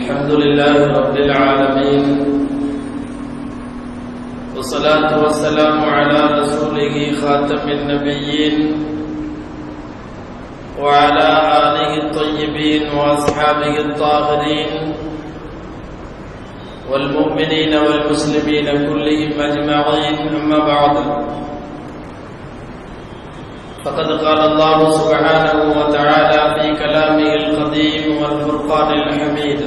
الحمد لله رب العالمين، والصلاة والسلام على رسوله خاتم النبيين وعلى آله الطيبين وأصحابه الطاهرين والمؤمنين والمسلمين كلهم أجمعين. أما بعد، فقد قال الله سبحانه وتعالى في كلامه القديم والفرقان الحميد: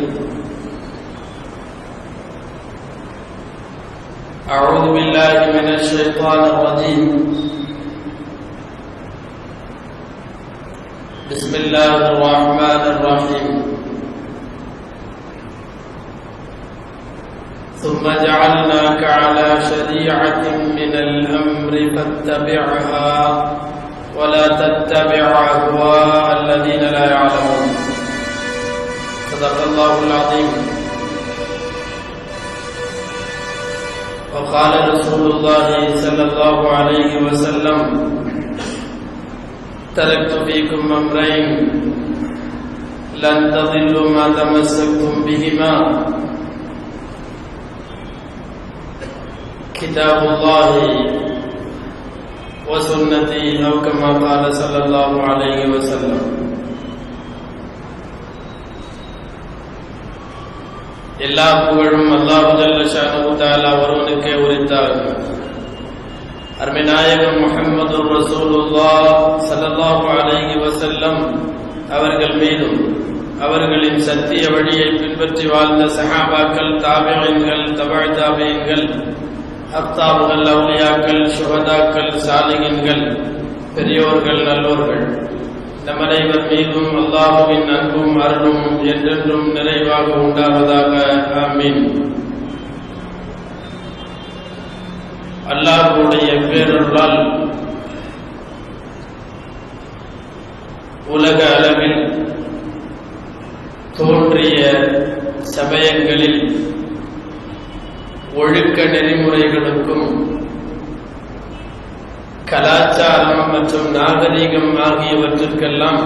أعوذ بالله من الشيطان الرجيم، بسم الله الرحمن الرحيم. ثم جعلناك على شريعة من الأمر فاتبعها ولا تتبع أهواء الذين لا يعلمون. صدق الله العظيم. وقال رسول الله صلى الله عليه وسلم: تركت فيكم أمرين لن تضلوا ما تمسكتم بهما، كتاب الله وسنتي، أو كما قال صلى الله عليه وسلم. எல்லா புகழும் அல்லாஹ் ஜல்ல ஷானஹு தஆலா ஒருவனுக்கே உரித்தாகும். அருமை நாயகம் முஹம்மது ரசூலுல்லாஹ் ஸல்லல்லாஹு அலைஹி வஸல்லம் அவர்கள் மீதும் அவர்களின் சத்திய வழியை பின்பற்றி வாழ்ந்த சஹாபாக்கள், தாபிஈன்கள், தபஅ தாபிஈன்கள், அக்தாபுகள், அவுலியாக்கள், சுஹதாக்கள், சாலிஹீன்கள், பெரியோர்கள், நல்லோர்கள் நம் அனைவர் மீதும் அல்லாஹ்வின் அன்பும் அருளும் என்றென்றும் நிறைவாக உண்டாவதாக. ஆமீன். அல்லாஹ்வுடைய பேரருளால் உலக அளவில் தோன்றிய சமயங்களில் ஒழுக்க நெறிமுறைகளுக்கும் கலாச்சாரம் மற்றும் நாகரீகம் ஆகியவற்றிற்கெல்லாம்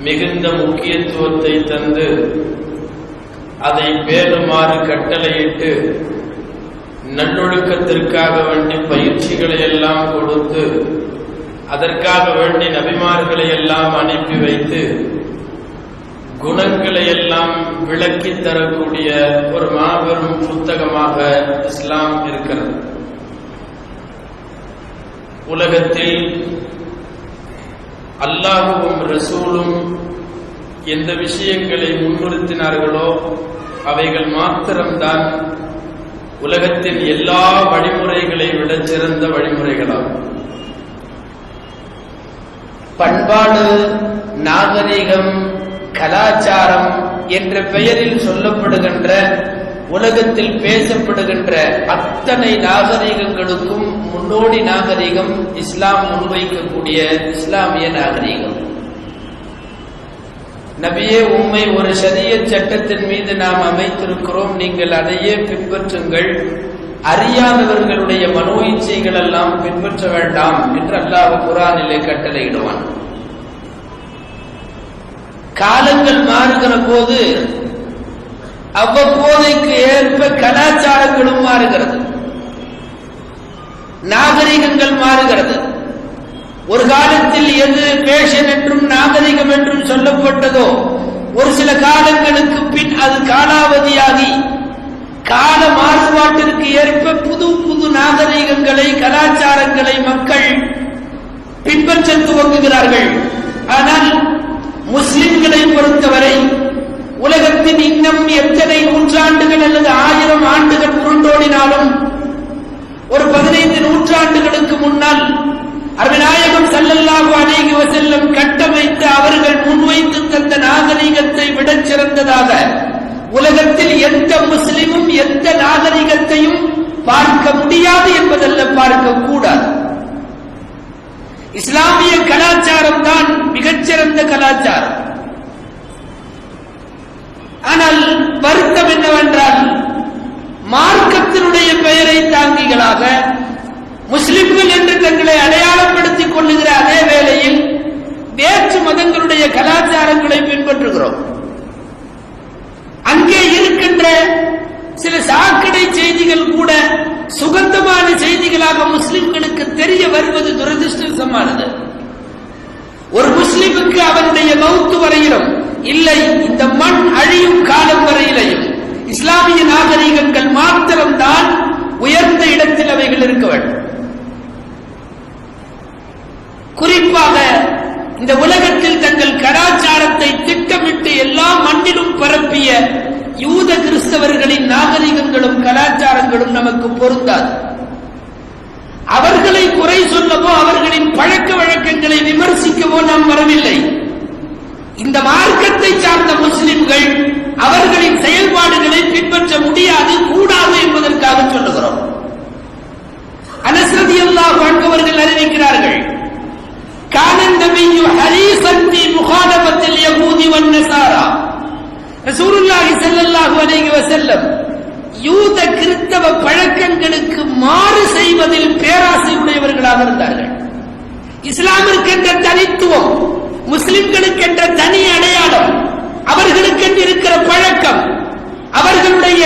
மிகுந்த முக்கியத்துவத்தை தந்து அதை பேணுமாறு கட்டளையிட்டு நல்லொழுக்கத்திற்காக வேண்டி பயிற்சிகளை எல்லாம் கொடுத்து அதற்காக வேண்டி நபிமார்களை எல்லாம் அனுப்பி வைத்து குணங்களை எல்லாம் விளக்கி தரக்கூடிய ஒரு மாபெரும் புத்தகமாக இஸ்லாம் இருக்கிறது. உலகத்தில் அல்லாஹ்வும் ரசூலும் எந்த விஷயங்களை முன்னிறுத்தினார்களோ அவைகள் மாத்திரம்தான் உலகத்தின் எல்லா வழிமுறைகளை விட சிறந்த வழிமுறைகளாகும். பண்பாடு, நாகரிகம், கலாச்சாரம் என்ற பெயரில் சொல்லப்படுகின்ற உலகத்தில் பேசப்படுகின்ற அத்தனை நாகரிகங்களுக்கும் முன்னோடி நாகரிகம் இஸ்லாம் முன்வைக்கக்கூடிய இஸ்லாமிய நாகரிகம். நபியே, உம்மை ஒரு ஷரியத் சட்டத்தின் மீது நாம் அமைத்திருக்கிறோம், நீங்கள் அதையே பின்பற்றுங்கள், அறியாதவர்களுடைய மனோ இச்சைகள் எல்லாம் பின்பற்ற வேண்டாம் என்று அல்லாஹ் குர்ஆனிலே கட்டளையிடுவான். காலங்கள் மாறுகிற போது அவ்வப்போதைக்கு ஏற்ப கலாச்சாரங்களும் மாறுகிறது, நாகரிகங்கள் மாறுகிறது. ஒரு காலத்தில் எது பேஷன் என்றும் நாகரிகம் என்றும் சொல்லப்பட்டதோ ஒரு சில காலங்களுக்கு பின் அது காலாவதியாகி கால மாறுபாட்டிற்கு ஏற்ப புது புது நாகரிகங்களை, கலாச்சாரங்களை மக்கள் பின்பற்ற துவங்குகிறார்கள். ஆனால் முஸ்லிம்களை பொறுத்தவரை உலகத்தின் இன்னும் எத்தனை நூற்றாண்டுகள் அல்லது 1000 ஆண்டுகள் உருண்டோடினாலும் ஒரு 15 நூற்றாண்டுகளுக்கு முன்னால் அருமைநாயகம் ஸல்லல்லாஹு அலைஹி வஸல்லம் கட்டமைத்து அவர்கள் முன்வைத்து தந்த நாகரிகத்தை விட சிறந்ததாக உலகத்தில் எந்த முஸ்லிமும் எந்த நாகரிகத்தையும் பார்க்க முடியாது என்பதல்ல, பார்க்க கூடாது. இஸ்லாமிய கலாச்சாரம் தான் மிகச்சிறந்த கலாச்சாரம். ஆனால் வருத்தம் என்னவென்றால், மார்க்கத்தினுடைய பெயரை தாங்கிகளாக முஸ்லிம்கள் என்று தங்களை அடையாளப்படுத்திக் கொள்ளுகிற அதே வேளையில் வேற்று மதங்களுடைய கலாச்சாரங்களை பின்பற்றுகிறோம். வருகின்ற சில சாக்கடை செய்திகள் கூட சுகந்தமான செய்திகளாக முஸ்லிம்களுக்கு தெரிய வருவது துரதிருஷ்டமானது. ஒரு முஸ்லிமுக்கு அவனுடைய மௌத்து வரையிலும் இல்லை, இந்த மண் அழியும் காலம் வரையிலையும் இஸ்லாமிய நாகரிகங்கள் மாத்திரம்தான் உயர்ந்த இடத்தில் அவைகள் இருக்க வேண்டும். குறிப்பாக இந்த உலகத்தில் தங்கள் கலாச்சாரத்தை திட்டமிட்டு எல்லா மண்ணிலும் பரப்பிய யூத கிறிஸ்தவர்களின் நாகரிகங்களும் கலாச்சாரங்களும் நமக்கு பொருந்தாது. அவர்களை குறை சொல்லவோ அவர்களின் பழக்க வழக்கங்களை விமர்சிக்கவோ நாம் வரவில்லை. இந்த மார்க்கத்தை சார்ந்த முஸ்லிம்கள் அவர்களின் செயல்பாடுகளை பின்பற்ற முடியாது, கூடாது என்பதற்காக சொல்லுகிறோம். அனஸ் ரலியல்லாஹு அன்ஹு அவர்கள் அறிவிக்கிறார்கள், கான நபியு ஹரீஸன் ஃபீ முகாலபத்தில் யஹூதி வன் நஸாரா. ரசூலுல்லாஹி ஸல்லல்லாஹு அலைஹி வஸல்லம் யூத கிறிஸ்தவ பழக்கங்களுக்கு மாறு செய்வதில் பேராசை உடையவர்களாக இருந்தார்கள். இஸ்லாமிற்கென்ற தனித்துவம், முஸ்லிம்களுக்கென்ற தனி அடையாளம், அவர்களுக்கென்று இருக்கிற பழக்கம், அவர்களுடைய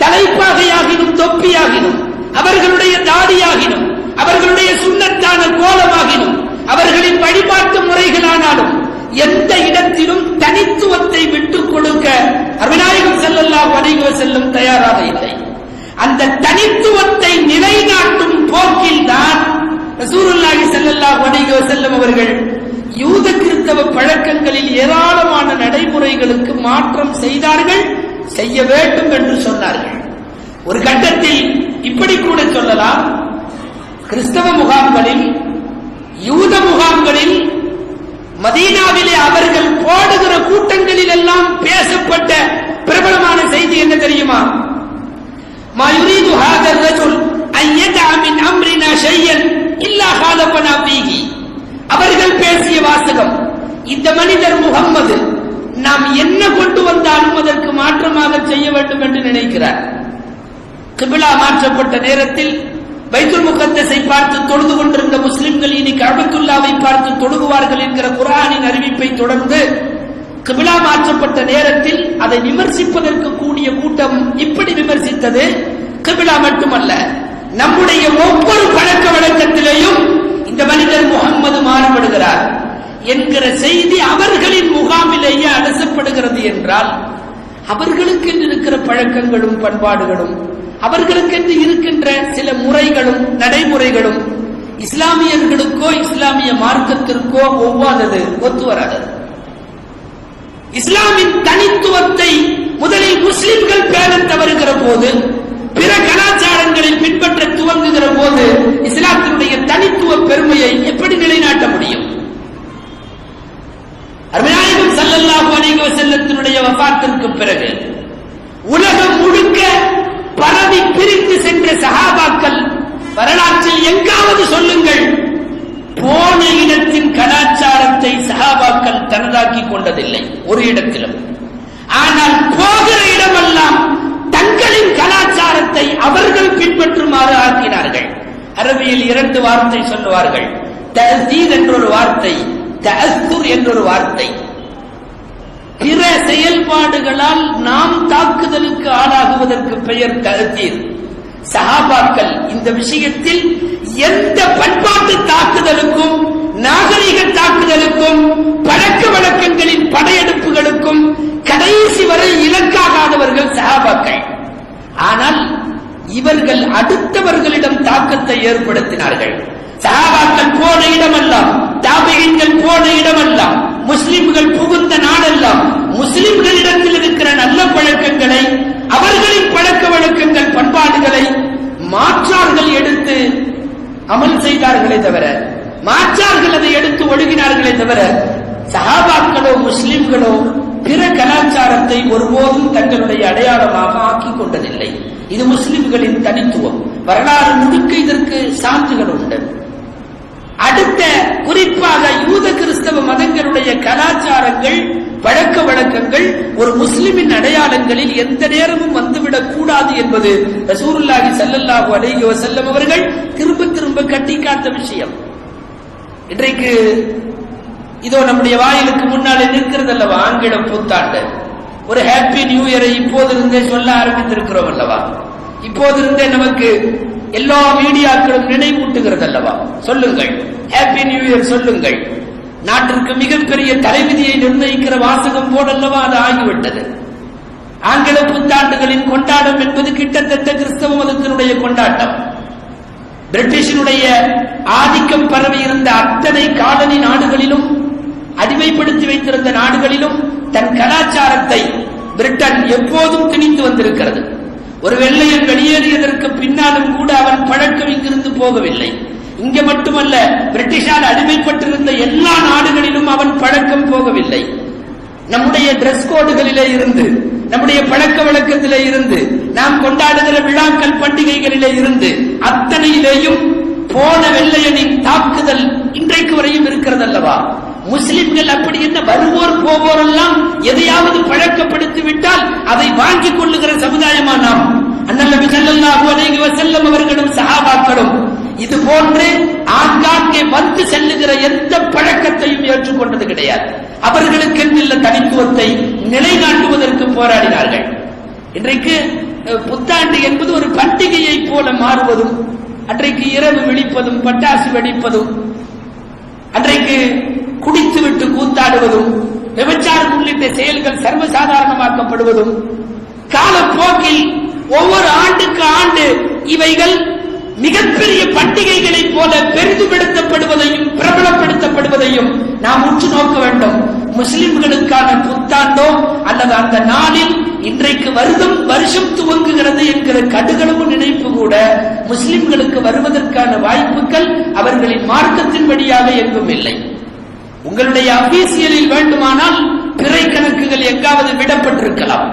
தலைப்பாகையாகினும் தொப்பியாகினும், அவர்களுடைய தாடியாகினும், அவர்களுடைய சுன்னத்தான கோலமாகினும், அவர்களின் வழிபாட்டு முறைகளானாலும் எந்த இடத்திலும் தனித்துவத்தை விட்டுக் கொடுக்க அருமைநாயகம் ஸல்லல்லாஹு அலைஹி வஸல்லம் தயாராக இல்லை. அந்த தனித்துவத்தை நிலைநாட்டும் போக்கில் தான் ரசூலுல்லாஹி ஸல்லல்லாஹு அலைஹி வஸல்லம் அவர்கள் யூத கிறிஸ்தவ பழக்கங்களில் ஏராளமான நடைமுறைகளுக்கு மாற்றம் செய்தார்கள், செய்ய வேண்டும் என்று சொன்னார்கள். ஒரு கட்டத்தில் இப்படி கூட சொல்லலாம், கிறிஸ்தவ முகாம்களில், யூத முகாம்களில், மதீனாவிலே அவர்கள் போடுகிற கூட்டங்களில் எல்லாம் பேசப்பட்ட பிரபலமான செய்தி என்ன தெரியுமா? மா யுரீது ஹாதர் ரஜுல் அன் யதஅ மின் அம்ரினா ஷையன் இல்லா ஹாலஃபனா ஃபீஹி. அவர்கள் பேசிய வாசகம், இந்த மனிதர் முகம்மது நாம் என்ன கொண்டு வந்தாலும் அதற்கு மாற்றமாக செய்ய வேண்டும் என்று நினைக்கிறார். கிபிலா மாற்றப்பட்ட நேரத்தில் பைத்துல் முகத்தஸை பார்த்து தொழுது கொண்டிருந்த முஸ்லிம்கள் இனி கஅபத்துல்லாவை பார்த்து தொழுகுவார்கள் என்கிற குர்ஆனின் அறிவிப்பை தொடர்ந்து கிபிலா மாற்றப்பட்ட நேரத்தில் அதை விமர்சிப்பதற்கு கூடிய கூட்டம் இப்படி விமர்சித்தது, கிபிலா மட்டுமல்ல, நம்முடைய ஒவ்வொரு பழக்க வழக்கத்திலேயும் இந்த மனிதர் முகம்மது மாறுபடுகிறார் என்கிற செய்தி அவர்களின் முகாமிலேயே அலசப்படுகிறது என்றால், அவர்களுக்கென்று இருக்கிற பழக்கங்களும் பண்பாடுகளும், அவர்களுக்கென்று இருக்கின்ற சில முறைகளும் நடைமுறைகளும் இஸ்லாமியர்களுக்கோ இஸ்லாமிய மார்க்கத்திற்கோ ஒவ்வாதது, ஒத்து வராதது. இஸ்லாமின் தனித்துவத்தை முதலில் முஸ்லிம்கள் பேணத் தவறுகிற போது, பிற கலாச்சாரங்களை பின்பற்ற துவங்குகிற போது இஸ்லாத்தினுடைய தனித்துவ பெருமையை எப்படி நிலைநாட்ட முடியும்? அருமைநாயகம் ஸல்லல்லாஹு அலைஹி வஸல்லத்தினுடைய வஃபாத்திற்கு பிறகு உலகம் முழுக்க பரவி பிரிந்து சென்ற சஹாபாக்கள் வரலாற்றில் எங்காவது சொல்லுங்கள், போன இடத்தின் கலாச்சாரத்தை சஹாபாக்கள் தனதாக்கிக் கொண்டதில்லை ஒரு இடத்திலும். ஆனால் போகிற இடமெல்லாம் தங்களின் கலாச்சாரத்தை அவர்கள் பின்பற்றுமாறு ஆக்கினார்கள். அரபியில் 2 வார்த்தை சொல்லுவார்கள், தஅஸீர் என்றொரு வார்த்தை, தஅஸ்ஸுர் என்றொரு வார்த்தை. பிற செயல்பாடுகளால் நாம் தாக்குதலுக்கு ஆளாகுவதற்கு பெயர் தஅஸீர். சஹாபாக்கள் இந்த விஷயத்தில் எந்த பண்பாட்டு தாக்குதலுக்கும், நாகரிக தாக்குதலுக்கும், பழக்க வழக்கங்களின் படையெடுப்புகளுக்கும் கடைசி வரை இலக்காகாதவர்கள் சஹாபாக்கள். ஆனால் இவர்கள் அடுத்தவர்களிடம் தாக்கத்தை ஏற்படுத்தினார்கள். சஹாபாக்கள் போன இடமெல்லாம், தாபிஈன்கள் போன இடமெல்லாம், முஸ்லிம்கள் புகுந்த நாடெல்லாம் முஸ்லிம்களிடத்தில் இருக்கிற நல்ல பழக்கங்களை, அவர்களின் பழக்க வழக்கங்கள் பண்பாடுகளை மாற்றார்கள் எடுத்து அமல் செய்தார்களே தவிர, மாற்றார்கள் அதை எடுத்து ஒழுகினார்களே தவிர, சஹாபாக்களோ முஸ்லிம்களோ பிற கலாச்சாரத்தை ஒருபோதும் தங்களுடைய அடையாளமாக ஆக்கிக் கொண்டதில்லை. இது முஸ்லிம்களின் தனித்துவம். வரலாறு முழுக்க இதற்கு சான்றுகள் உண்டு. அடுத்த குறிப்பாக யூத கிறிஸ்தவ மதங்களுடைய கலாச்சாரங்கள், பழக்க வழக்கங்கள் ஒரு முஸ்லிமின் அடையாளங்களில் எந்த நேரமும் வந்துவிடக் கூடாது என்பது ரசூலுல்லாஹி ஸல்லல்லாஹு அலைஹி வஸல்லம் அவர்கள் திரும்ப திரும்ப கட்டிக்காட்ட விஷயம். இன்றைக்கு இதோ நம்முடைய வாயிலுக்கு முன்னாலே நிற்கிறது அல்லவா ஆங்கில புத்தாண்டு. ஒரு ஹாப்பி நியூ இயரை இப்போதிருந்தே சொல்ல ஆரம்பித்திருக்கிறோம் அல்லவா? இப்போதிருந்தே நமக்கு எல்லா மீடியாக்களும் நினைவூட்டுகிறது அல்லவா? சொல்லுங்கள், ஹாப்பி நியூ இயர் சொல்லுங்கள். நாட்டிற்கு மிகப்பெரிய தலைவிதியை நிர்ணயிக்கிற வாசகம் போடல்லவா அது ஆகிவிட்டது. ஆங்கில புத்தாண்டுகளின் கொண்டாட்டம் என்பது கிட்டத்தட்ட கிறிஸ்தவ மதத்தினுடைய கொண்டாட்டம். பிரிட்டிஷினுடைய ஆதிக்கம் பரவி இருந்த அத்தனை காலனி நாடுகளிலும், அடிமைப்படுத்தி வைத்திருந்த நாடுகளிலும் தன் கலாச்சாரத்தை பிரிட்டன் எப்போதும் திணித்து வந்திருக்கிறது. ஒரு வெள்ளையன் வெளியேறியதற்கு பின்னாலும் கூட அவன் பழக்கம் இங்கிருந்து போகவில்லை. இங்க மட்டுமல்ல, பிரிட்டிஷால் அடிமைப்பட்டிருந்த எல்லா நாடுகளிலும் அவன் பழக்கம் போகவில்லை. நம்முடைய டிரெஸ் கோடுகளிலே இருந்து, நம்முடைய பழக்க வழக்கத்திலே இருந்து, நாம் கொண்டாடுகிற விழாக்கள் பண்டிகைகளிலே இருந்து அத்தனையிலேயும் போன வெள்ளையனின் தாக்குதல் இன்றைக்கு வரையும் இருக்கிறது அல்லவா? முஸ்லிம்கள் அப்படி என்ன, வருவோர் போவோரெல்லாம் எதையாவது பழக்கப்படுத்தி விட்டால் அதை வாங்கிக் கொள்ளுகிற சமுதாயமா நாம்? அண்ணல் நபி ஸல்லல்லாஹு அலைஹி வஸல்லம் அவர்களும் சஹாபாக்களும் இது போன்று ஆங்காங்கே வந்து செல்லுகிற எந்த பழக்கத்தையும் ஏற்றுக்கொண்டது கிடையாது. அவர்களுக்கென்றுள்ள தனித்துவத்தை நிலைநாட்டுவதற்கு போராடினார்கள். இன்றைக்கு புத்தாண்டு என்பது ஒரு பண்டிகையை போல மாறுவதும், அன்றைக்கு இரவு விழிப்பதும், பட்டாசு வெடிப்பதும், அன்றைக்கு குடித்துவிட்டு கூத்தாடுவதும், விபச்சாரம் உள்ளிட்ட செயல்கள் சர்வசாதாரணமாக்கப்படுவதும், காலப்போக்கில் ஒவ்வொரு ஆண்டுக்கு ஆண்டு இவைகள் மிகப்பெரிய பண்டிகைகளை போல பெரிதுபடுத்தப்படுவதையும் பிரபலப்படுத்தப்படுவதையும் நாம் உற்று நோக்க வேண்டும். முஸ்லிம்களுக்கான புத்தாண்டோ அல்லது அந்த நாளில் இன்றைக்கு வருஷம் துவங்குகிறது என்கிற கடுகளவு நினைப்பு கூட முஸ்லிம்களுக்கு வருவதற்கான வாய்ப்புகள் அவர்களின் மார்க்கத்தின் வழியாக எங்கும் இல்லை. உங்களுடைய அபிஷியலில் வேண்டுமானால் பிறை கணக்குகள் எங்காவது விடப்பட்டிருக்கலாம்.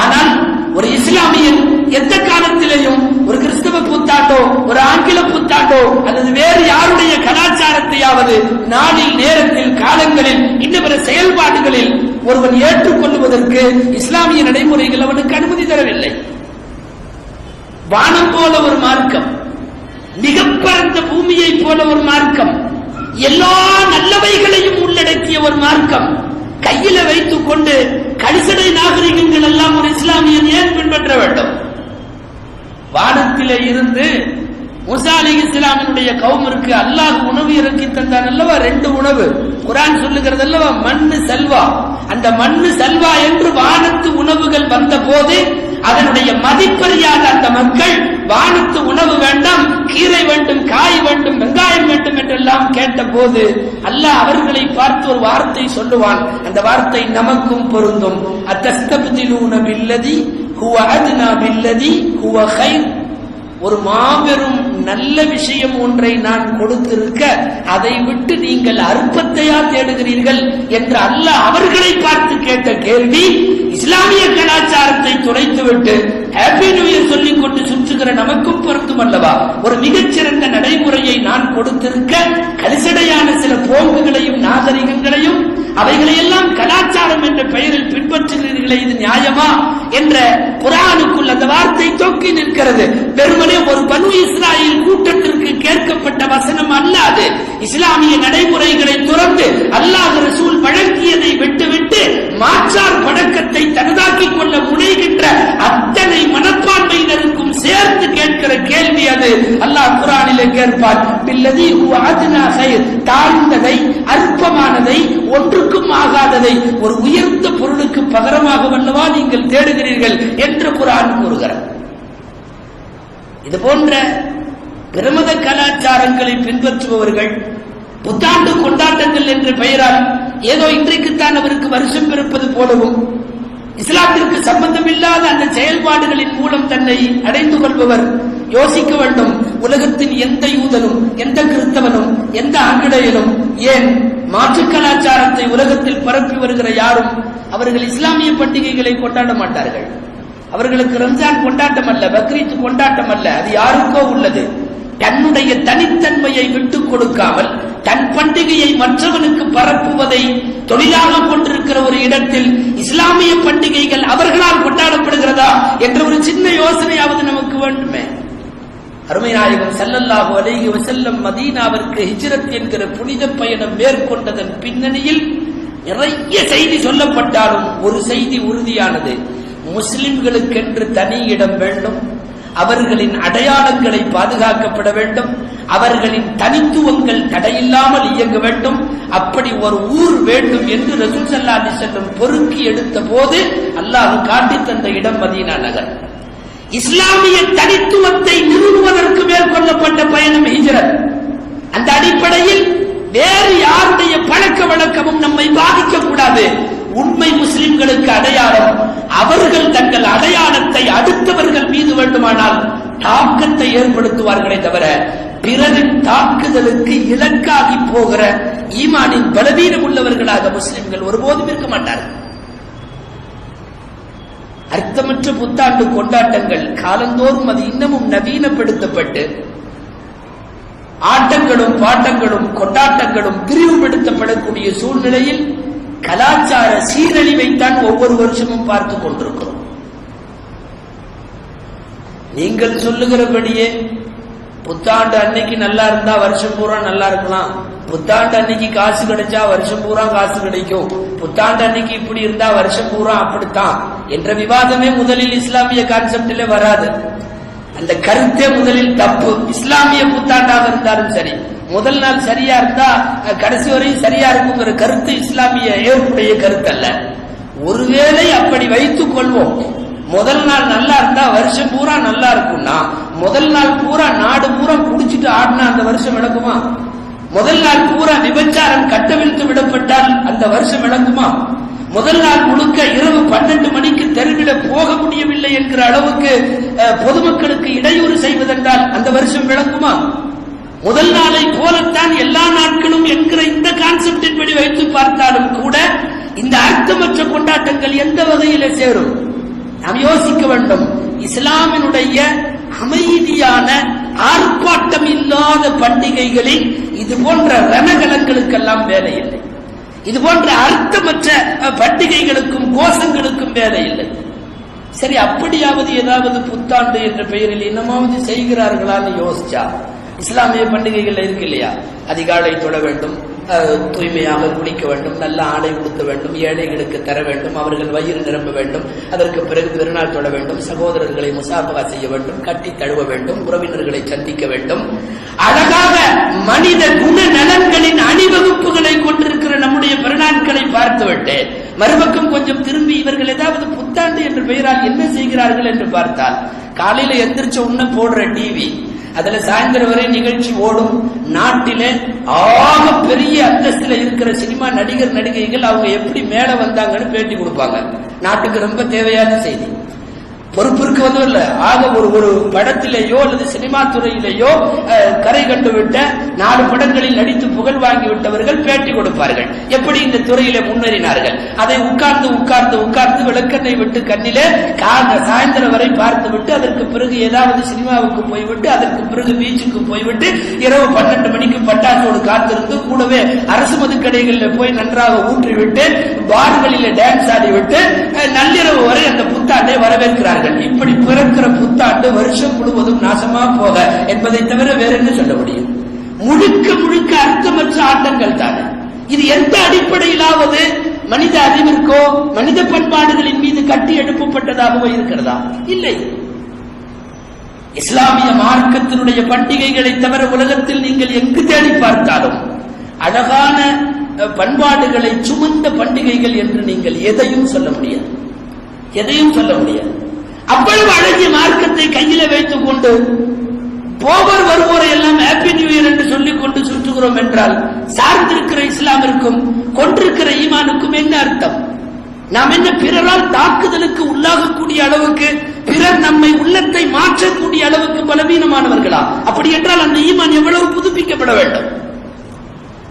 ஆனால் ஒரு இஸ்லாமியன் எந்த காலத்திலேயும் ஒரு கிறிஸ்தவ புத்தாண்டோ, ஒரு ஆங்கில புத்தாண்டோ அல்லது வேறு யாருடைய கலாச்சாரத்தையாவது நாளில், நேரத்தில், காலங்களில், இன்னும் பிற செயல்பாடுகளில் ஒருவன் ஏற்றுக்கொள்வதற்கு இஸ்லாமிய நடைமுறைகள் அவனுக்கு அனுமதி தரவில்லை. வானம் போல ஒரு மார்க்கம், மிக பரந்த பூமியை போல ஒரு மார்க்கம், எல்லா நல்லவைகளையும் உள்ளடக்கிய ஒரு மார்க்கம், கையில வைத்துக் கொண்டு கலிசடை நாகரிகங்கள் எல்லாம் ஒரு இஸ்லாமியன் ஏன் பின்பற்ற வேண்டும்? வானத்திலே இருந்து மூசா அலைஹிஸ்ஸலாமினுடைய கௌமிற்கு அல்லாஹ் உணவு இறக்கி தந்தான் அல்லவா? 2 உணவு. குர்ஆன் சொல்லுகிறது அல்லவா, மண்ணு சல்வா. அந்த மண்ணு சல்வா என்று வானத்து உணவுகள் வந்த போது அதனுடைய மதிப்பறியாத அந்த மக்கள் வானத்து உணவு வேண்டாம், கீரை வேண்டும், காய் வேண்டும், வெங்காயம் வேண்டும் என்றெல்லாம் கேட்ட போது அல்லாஹ் அவர்களை பார்த்து ஒரு வார்த்தை சொல்லுவான். அந்த வார்த்தை நமக்கும் பொருந்தும். அத்தஸ்தப்திலூன பில்லதி ஹுவ அத்னா பில்லதி ஹுவ கைர். ஒரு மாபெரும் நல்ல விஷயம் ஒன்றை நான் கொடுத்திருக்க அதை விட்டு நீங்கள் அற்பத்தையா தேடுகிறீர்கள் என்று அல்லாஹ் அவர்களை பார்த்து கேட்ட கேள்வி இஸ்லாமிய கலாச்சாரத்தை துளைத்துவிட்டு ஹாப்பி நியூ இயர் சொல்லிக் கொண்டு சுற்றுகிற நமக்கும் பொருந்தும் அல்லவா? ஒரு மிகச்சிறந்த நடைமுறையை நான் கொடுத்திருக்க கலிசடையான சில போக்குகளையும் நாகரிகங்களையும் அவைகளையெல்லாம் கலாச்சாரம் என்ற பெயரில் பின்பற்றுகிறீர்களே, இது நியாயமா என்ற குர்ஆனுக்குள் அந்த வார்த்தை தொக்கி நிற்கிறது. வெறுமனே ஒரு பனு இஸ்ராயேல் கூட்டத்திற்கு கேட்கப்பட்ட வசனம் அல்லாது இஸ்லாமிய நடைமுறைகளை துறந்து அல்லாஹ் ரசூல் வழங்கியதை விட்டுவிட்டு மாற்றார் பழக்கத்தை தனதாக்கிக் கொள்ள முனைகின்ற அத்தனை மனப்பான்மையினருக்கும் சேர்த்து கேட்கிற கேள்வி அது. அல்லாஹ் குர்ஆனிலே கேட்பார், பில்லதி ஹுவ அத்னா கைர். தாழ்ந்ததை, அற்பமானதை, ஒன்றுக்கும் ஆகாததை ஒரு உயர்ந்த பொருளுக்கு பகரமாக வல்லவா நீங்கள் தேடுகிறீர்கள் என்று குர்ஆன் கூறுகிறார். இது போன்ற பிரமத கலாச்சாரங்களை பின்பற்றுபவர்கள் புத்தாண்டு கொண்டாட்டங்கள் என்ற பெயரால் ஏதோ இன்றைக்குத்தான் அவருக்கு வருஷம் பிறப்பது போலவும் இஸ்லாத்திற்கு சம்பந்தம் இல்லாத அந்த செயல்பாடுகளின் மூலம் தன்னை அடைந்து கொள்பவர் யோசிக்க வேண்டும். உலகத்தின் எந்த யூதனும், எந்த கிறிஸ்தவனும், எந்த ஆங்கிலேயனும், ஏன் மாற்று கலாச்சாரத்தை உலகத்தில் பரப்பி வருகிற யாரும் அவர்கள் இஸ்லாமிய பண்டிகைகளை கொண்டாட மாட்டார்கள். அவர்களுக்கு ரம்ஜான் கொண்டாட்டம் அல்ல, பக்ரீத் கொண்டாட்டம் அல்ல, அது யாருக்கோ உள்ளது. தன்னுடைய தனித்தன்மையை விட்டுக் கொடுக்காமல் தன் பண்டிகையை மற்றவனுக்கு பரப்புவதை தொழிலாக கொண்டிருக்கிற ஒரு இடத்தில் இஸ்லாமிய பண்டிகைகள் அவர்களால் கொண்டாடப்படுகிறதா என்ற ஒரு சின்ன யோசனையாவது நமக்கு வேண்டுமே. அருமை நாயகம் ஸல்லல்லாஹு அலைஹி வஸல்லம் மதீனாவிற்கு ஹிஜ்ரத் என்கிற புனித பயணம் மேற்கொண்டதன் பின்னணியில் நிறைய செய்தி சொல்லப்பட்டாலும் ஒரு செய்தி உறுதியானது, முஸ்லிம்களுக்கென்று தனி இடம் வேண்டும், அவர்களின் அடையாளங்களை பாதுகாக்கப்பட வேண்டும், அவர்களின் தனித்துவங்கள் தடையில்லாமல் இயங்க வேண்டும். அப்படி ஒரு ஊர் வேண்டும் என்று ரசூல் ஸல்லல்லாஹு அலைஹி வஸல்லம் பொறுக்கி எடுத்த போது அல்லாஹ் காட்டி தந்த இடம் மதீனா நகர். இஸ்லாமிய தனித்துவத்தை நிறுவுவதற்கு மேற்கொள்ளப்பட்ட பயணம் ஹிஜ்ரத். அந்த அடிப்படையில் வேறு யாருடைய பழக்க வழக்கமும் நம்மை பாதிக்க கூடாது. உண்மை முஸ்லிம்களுக்கு அடையாளம், அவர்கள் தங்கள் அடையாளத்தை அடுத்தவர்கள் மீது வேண்டுமானால் தாக்கத்தை ஏற்படுத்துவார்களே தவிர பிறரின் தாக்குதலுக்கு இலக்காகி போகிற ஈமானின் பலவீனம் உள்ளவர்களாக முஸ்லிம்கள் ஒருபோதும் இருக்க மாட்டார்கள். அர்த்தமற்ற புத்தாண்டு கொண்டாட்டங்கள் காலந்தோறும் அது இன்னமும் நவீனப்படுத்தப்பட்டு ஆட்டங்களும் பாட்டங்களும் கொண்டாட்டங்களும் விரிவுபடுத்தப்படக்கூடிய சூழ்நிலையில் கலாச்சார சீரழிவைத்தான் ஒவ்வொரு வருஷமும் பார்த்துக் கொண்டிருக்கிறோம். நீங்கள் சொல்லுகிறபடியே புத்தாண்டு அன்னைக்கு நல்லா இருந்தா வருஷம் பூரா நல்லா இருக்கலாம், புத்தாண்டு அன்னைக்கு காசு கிடைச்சா வருஷம் பூரா காசு கிடைக்கும், புத்தாண்டு அன்னைக்கு இப்படி இருந்தா வருஷம் பூரா அப்படித்தான் என்ற விவாதமே முதலில் இஸ்லாமிய கான்செப்டிலே வராது. அந்த கருத்தே முதலில் தப்பு. இஸ்லாமிய புத்தாண்டாக இருந்தாலும் சரி, முதல் நாள் சரியா இருந்தா கடைசி வரையும் சரியா இருக்குங்கிற கருத்து இஸ்லாமிய ஏற்புடைய கருத்து அல்ல. ஒருவேளை அப்படி வைத்துக் கொள்வோம், முதல் நாள் நல்லா இருந்தா வருஷம் பூரா நல்லா இருக்கும்னா முதல் நாள் பூரா நாடு பூரா குடிச்சிட்டு ஆடினா அந்த வருஷம் விளங்குமா? முதல் நாள் பூரா விபச்சாரம் கட்டவிழ்த்து விடப்பட்டால் அந்த வருஷம் விளங்குமா? முதல் நாள் முழுக்க இரவு 12 மணிக்கு தெருவிட போக முடியவில்லை என்கிற அளவுக்கு பொதுமக்களுக்கு இடையூறு செய்வதென்றால் அந்த வருஷம் விளங்குமா? முதல் நாளை போலத்தான் எல்லா நாட்களும் என்கிற இந்த கான்செப்டின் படி வைத்து பார்த்தாலும் கூட இந்த அர்த்தமற்ற கொண்டாட்டங்கள் எந்த வகையில சேரும்? நாம் யோசிக்க வேண்டும். இஸ்லாமினுடைய அமைதியான ஆர்ப்பாட்டம் இல்லாத பண்டிகைகளில் இது போன்ற ரணகலங்களுக்கெல்லாம் வேலை இல்லை, இது போன்ற அர்த்தமற்ற பண்டிகைகளுக்கும் கோஷங்களுக்கும் வேலை இல்லை. சரி, அப்படியாவது ஏதாவது புத்தாண்டு என்ற பெயரில் இன்னமாவது செய்கிறார்களான்னு யோசிச்சா இஸ்லாமிய பண்டிகைகள் இருக்கு இல்லையா? அதிகாலை தொட வேண்டும், தூய்மையாக குளிக்க வேண்டும், நல்ல ஆடை உடுத்த வேண்டும், ஏழைகளுக்கு தர வேண்டும், அவர்கள் வயிறு நிரம்ப வேண்டும், அதற்கு பிறகு பெருநாள் தொட வேண்டும், சகோதரர்களை முசாபகா செய்ய வேண்டும், கட்டி தழுவ வேண்டும், உறவினர்களை சந்திக்க வேண்டும். அழகாக மனித குண நலன்களின் அணிவகுப்புகளை கொண்டிருக்கிற நம்முடைய பெருநாட்களை பார்த்துவிட்டு மறுபக்கம் கொஞ்சம் திரும்பி இவர்கள் ஏதாவது புத்தாண்டு என்ற பெயரால் என்ன செய்கிறார்கள் என்று பார்த்தால், காலையில எந்திரிச்ச உடனே போடுற டிவி, அதுல சாயந்தரம் வரை நிகழ்ச்சி ஓடும். நாட்டிலே ஆக பெரிய அந்தஸ்துல இருக்கிற சினிமா நடிகர் நடிகைகள் அவங்க எப்படி மேல வந்தாங்கன்னு பேட்டி கொடுப்பாங்க. நாட்டுக்கு ரொம்ப தேவையான செய்தி. பொறுப்பிற்கு வந்தவர்ல ஆக ஒரு படத்திலேயோ அல்லது சினிமா துறையிலேயோ கரை கண்டுவிட்ட 4 படங்களில் நடித்து புகழ் வாங்கிவிட்டவர்கள் பேட்டி கொடுப்பார்கள், எப்படி இந்த துறையில முன்னேறினார்கள். அதை உட்கார்ந்து உட்கார்ந்து உட்கார்ந்து விளக்கத்தை விட்டு கண்ணிலே சாயந்தரம் வரை பார்த்து விட்டு அதற்கு பிறகு ஏதாவது சினிமாவுக்கு போய்விட்டு அதற்கு பிறகு பீச்சுக்கு போய்விட்டு இரவு 12 மணிக்கு பட்டாசோடு காத்திருந்து கூடவே அரசு மதுக்கடைகளில் போய் நன்றாக ஊற்றிவிட்டு பார்களில் டான்ஸ் ஆடிவிட்டு நள்ளிரவு வரை அந்த புத்தாண்டை வரவேற்கிறார்கள். இப்படி பிறக்கிற புத்தாண்டு வருஷம் முழுவதும் நாசமா போக என்பதை தவிர வேற என்ன சொல்ல முடியும்? முழுக்க முழுக்க அர்த்தமற்ற ஆட்டங்கள் தானே. இது எந்த அடிப்படையிலாவது மனித அறிவிற்கோ மனித பண்பாடுகளின் மீது கட்டி எழுப்பப்பட்டதாகவோ இருக்கிறதா? இல்லை. இஸ்லாமிய மார்க்கத்தினுடைய பண்டிகைகளை தவிர உலகத்தில் நீங்கள் எங்கு தேடி பார்த்தாலும் அழகான பண்பாடுகளை சுமந்த பண்டிகைகள் என்று நீங்கள் எதையும் சொல்ல முடியாது, எதையும் சொல்ல முடியாது. அவ்வளவு அழகிய மார்க்கத்தை கையில வைத்துக் கொண்டு போவர் வருவோரை எல்லாம் ஹாப்பி நியூ இயர் என்று சொல்லிக் கொண்டு சுற்றுகிறோம் என்றால் சார்ந்திருக்கிற இஸ்லாமிற்கும் கொண்டிருக்கிற ஈமானுக்கும் என்ன அர்த்தம்? நாம் என்ன பிறரால் தாக்குதலுக்கு உள்ளாகக்கூடிய அளவுக்கு, பிறர் நம்மை உள்ளத்தை மாற்றக்கூடிய அளவுக்கு பலவீனமானவர்களா? அப்படி என்றால் அந்த ஈமான் எவ்வளவு புதுப்பிக்கப்பட வேண்டும்?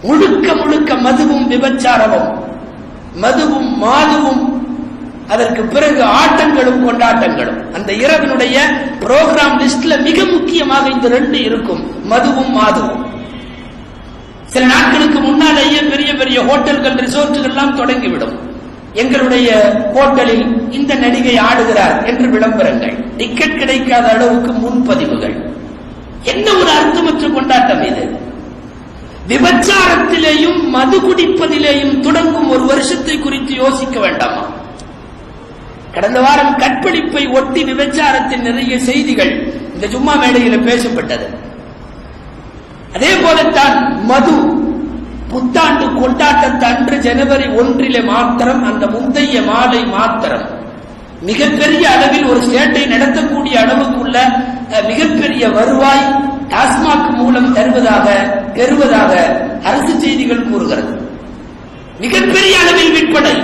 முழுக்க முழுக்க மதுவும் விபச்சாரமும், மதுவும் மாதுவும், அதற்கு பிறகு ஆட்டங்களும் கொண்டாட்டங்களும். அந்த இரவினுடைய புரோகிராம் லிஸ்ட்ல மிக முக்கியமாக இந்த 2 இருக்கும், மதுவும் மாதுவும். சில நாட்களுக்கு முன்னாலேயே பெரிய பெரிய ஹோட்டல்கள் ரிசோர்ட்டுகள் எல்லாம் தொடங்கிவிடும். எங்களுடைய ஹோட்டலில் இந்த நடிகை ஆடுகிறார் என்று விளம்பரங்கள், டிக்கெட் கிடைக்காத அளவுக்கு முன்பதிவுகள். என்ன ஒரு அர்த்தமற்ற கொண்டாட்டம் இது! விபச்சாரத்திலேயும் மது குடிப்பதிலேயும் தொடங்கும் ஒரு வருஷத்தை குறித்து யோசிக்க வேண்டாமா? கடந்த வாரம் கற்பழிப்பை ஒட்டி விபச்சாரத்தின் நிறைய செய்திகள் இந்த ஜும்மா மேடையில் பேசப்பட்டது. அதே போலத்தான் மது புத்தாண்டு கொண்டாட்டத்தன்று ஜனவரி 1 மாத்திரம், அந்த முந்தைய மாலை மாத்திரம் மிகப்பெரிய அளவில் ஒரு ஸ்டேட்டை நடத்தக்கூடிய அளவுக்குள்ள மிகப்பெரிய வருவாய் டாஸ்மாக் மூலம் பெறுவதாக அரசு செய்திகள் கூறுகிறது. மிகப்பெரிய அளவில் விற்பனை.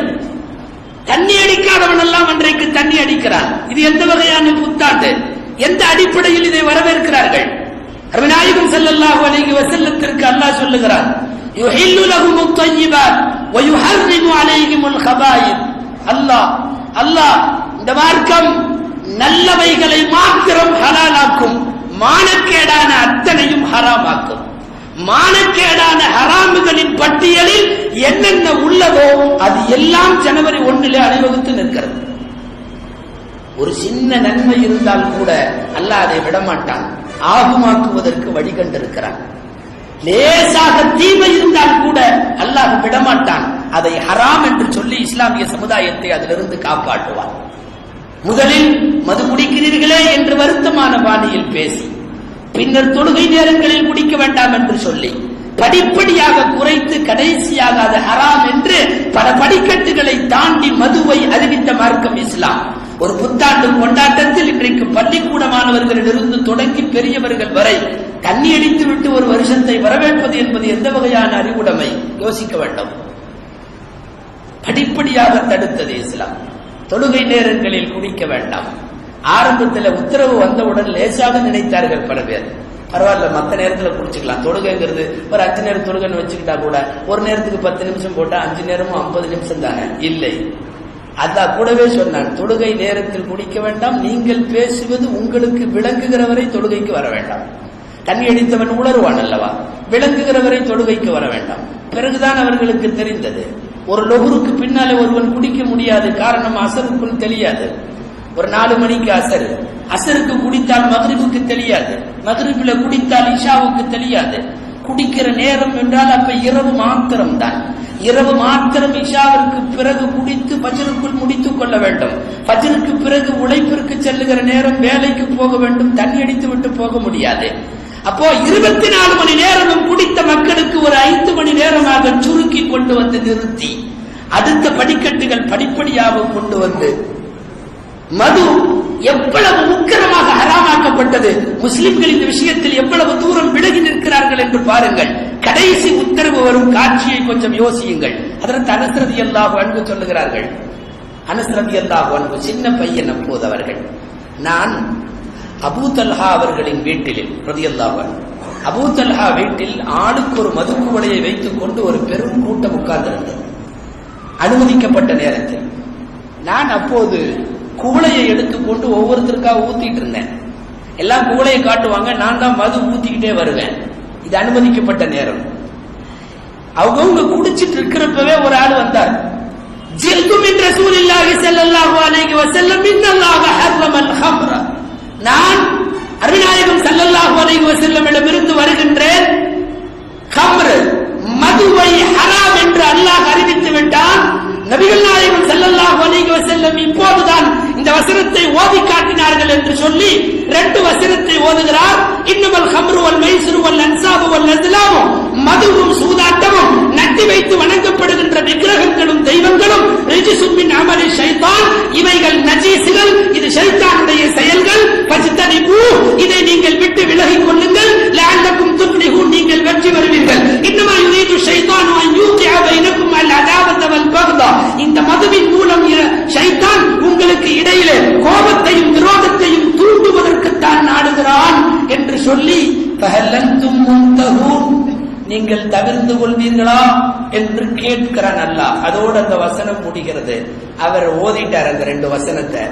தண்ணி அடிக்காதவன் எல்லாம் அன்றைக்கு தண்ணி அடிக்கிறான். இது எந்த வகையான புத்தாண்டு? எந்த அடிப்படையில் இதை வரவேற்கிறார்கள்? நாயகம் ஸல்லல்லாஹு அலைஹி வஸல்லத்திற்கு அல்லாஹ் சொல்லுகிறான், யுஹில்லு லஹுமுத் தய்யிபாத் வ யுஹர்ரிமு அலைஹிமுல் கபாயிர். அல்லாஹ் இந்த மார்க்கம் நல்லவைகளை மாத்திரம் ஹலாலாக்கும், மானக்கேடான அத்தனையும் ஹராமாக்கும். மானக்கேடான ஹராமுகளின் பட்டியலில் என்னென்ன உள்ளதோ அது எல்லாம் ஜனவரி 1 அணிவகுத்து நிற்கிறது. ஒரு சின்ன நன்மை இருந்தால் கூட அல்லாஹ் அதை விடமாட்டான், ஆகுமாக்குவதற்கு வழி கண்டிருக்கிறான். லேசாக தீமை இருந்தால் கூட அல்லாஹ் விடமாட்டான், அதை ஹராம் என்று சொல்லி இஸ்லாமிய சமுதாயத்தை அதிலிருந்து காப்பாற்றுவான். முதலில் மது குடிக்கிறீர்களே என்று வருத்தமான பாணியில் பேசி, பின்னர் தொழுகை நேரங்களில் குடிக்க வேண்டாம் என்று சொல்லி படிப்படியாக குறைத்து கடைசியாக அது ஹராம் என்று பல படிக்கட்டுகளை தாண்டி மதுவை அறிவித்த மார்க்கம் இஸ்லாம். ஒரு புத்தாண்டு கொண்டாட்டத்தில் இன்றைக்கு பள்ளிக்கூட மாணவர்களிலிருந்து தொடங்கி பெரியவர்கள் வரை தண்ணி அடித்து விட்டு ஒரு வருஷத்தை வரவேற்பது என்பது எந்த வகையான அறிவுடைமை? யோசிக்க வேண்டும். படிப்படியாக தடுத்தது இஸ்லாம். தொழுகை நேரங்களில் குடிக்க வேண்டாம். ஆரம்பத்தில் உத்தரவு வந்தவுடன் லேசாக நினைத்தார்கள் பல பேர். பரவாயில்ல, மற்ற நேரத்தில் குடிச்சுக்கலாம், தொழுகைங்கிறது ஒரு 5 நேரம் தொழுகைன்னு வச்சுக்கிட்டா கூட ஒரு நேரத்துக்கு 10 நிமிஷம் போட்டா 5 நேரமும் 50 நிமிஷம் தானே. இல்லை, அல்லாஹ் கூடவே சொன்னான், தொழுகை நேரத்தில் குடிக்க வேண்டாம், நீங்கள் பேசுவது உங்களுக்கு விளங்குகிறவரை தொழுகைக்கு வர வேண்டாம். தண்ணி அடித்தவன் உணர்வான் அல்லவா, விளங்குகிறவரை தொழுகைக்கு வர வேண்டாம். பிறகுதான் அவர்களுக்கு தெரிந்தது, ஒரு லொஹருக்கு பின்னாலே ஒருவன் குடிக்க முடியாது, காரணம் அசருக்குள் தெரியாது. ஒரு 4 மணிக்கு அசருக்கு குடித்தால் மக்ரிபுக்கு தெரியாது, மக்ரிபில குடித்தால் இஷாவுக்கு தெரியாது. குடிக்கிற நேரம் என்றால் அப்ப இரவு மாத்திரம் தான். இரவு மாத்திரம் இஷாவிற்கு பிறகு குடித்து ஃபஜ்ருக்குள் முடித்துக் கொள்ள வேண்டும். ஃபஜ்ருக்கு பிறகு உழைப்பிற்கு செல்லுகிற நேரம், வேலைக்கு போக வேண்டும், தண்ணி அடித்து விட்டு போக முடியாது. அப்போ 24 மணி நேரமும் குடித்த மக்களுக்கு ஒரு 5 மணி நேரமாக சுருக்கி கொண்டு வந்து நிறுத்தி அடுத்த படிக்கட்டுகள் படிப்படியாக கொண்டு வந்து மது எவ்வளவு உக்கிரமாக ஹராமாக்கப்பட்டது, முஸ்லிம்கள் இந்த விஷயத்தில் எவ்வளவு தூரம் விலகி நிற்கிறார்கள் என்று பாருங்கள். கடைசி உத்தரவு வரும் காட்சியை கொஞ்சம் யோசியுங்கள். அதற்கு அனஸ் ரலியல்லாஹு அன்ஹு சொல்லுகிறார்கள். அனஸ் ரலியல்லாஹு அன்ஹு சின்ன பையன் அப்போது அவர்கள். நான் அபூ தல்ஹா அவர்களின் வீட்டில் ரலியல்லாஹு அன்ஹு, அபூ தல்ஹா வீட்டில் ஆளுக்கு ஒரு மது குவளையை வைத்துக் கொண்டு ஒரு பெரும் கூட்டம் உட்கார்ந்திருந்தது. அனுமதிக்கப்பட்ட நேரத்தில் நான் அப்போது குவளையை எடுத்துக்கொண்டு ஒவ்வொருத்தருக்காக ஊத்திட்டு இருந்தேன். எல்லாம் குவளையை காட்டுவாங்க, நான் தான் மது ஊத்திக்கிட்டே வருவேன். இது அனுமதிக்கப்பட்ட நேரம். அவங்க குடிச்சிட்டு இருக்கிறப்பவே ஒரு ஆள் வந்தார். ஜில்து மின் ரசூலில்லாஹி ஸல்லல்லாஹு அலைஹி வஸல்லம் இன்னல்லாஹ ஹர்ரமல் ஹம்ர. நான் அருணாயகம் ஸல்லல்லாஹு அலைஹி வஸல்லமிடமிருந்து வருகின்றேன். ஹம்ர் மதுவை ஹராம் என்று அல்லாஹ் அறிவித்து விட்டான். நபிகள் நாயகம் ஸல்லல்லாஹு அலைஹி வஸல்லம் இப்போதுதான் இந்த வசனத்தை ஓதி காட்டினார்கள் என்று சொல்லி 2 வசனத்தை ஓதுகிறார். இன்னமல் ஹம்ரு வல் மைஸ்ரு வல் அன்சாபு வல் அஸ்லாமு, மதுவும் சூதாட்டமும் நட்டி வைத்து வணங்கப்படுகின்ற விக்கிரகங்களும் தெய்வங்களும் ரிஜ்சும் மின் அமலி ஷைத்தான், இவைகள் நஜீசுகள், இது ஷைத்தானுடைய செயல்கள். ஃபஜ்தனிபு, இதை நீங்கள் விட்டு விலகிக் கொள்ளுங்கள். லஅல்லக்கும் துஃப்லிஹூன், நீங்கள் வெற்றி பெறுவீர்கள். இன்னமா யுரீது ஷைத்தானு அன் யூகிஅ பைனக்கும் அல் அதாவத வல் பக்தா, இந்த மதுவின் மூலம் ஷைத்தான் உங்களுக்கு இடையிலே கோபத்தையும் விரோதத்தையும் தூண்டுவதற்குத்தான் நாடுகிறான் என்று சொல்லி ஃபஹல்லன்தும் முன்தஹூன், நீங்கள் தவிர்த்து கொள்வீர்களா என்று கேட்கிறான் அல்லாஹ். அதோடு அந்த வசனம் முடிகிறது. அவர் ஓதிட்டார் அந்த 2 வசனத்தை.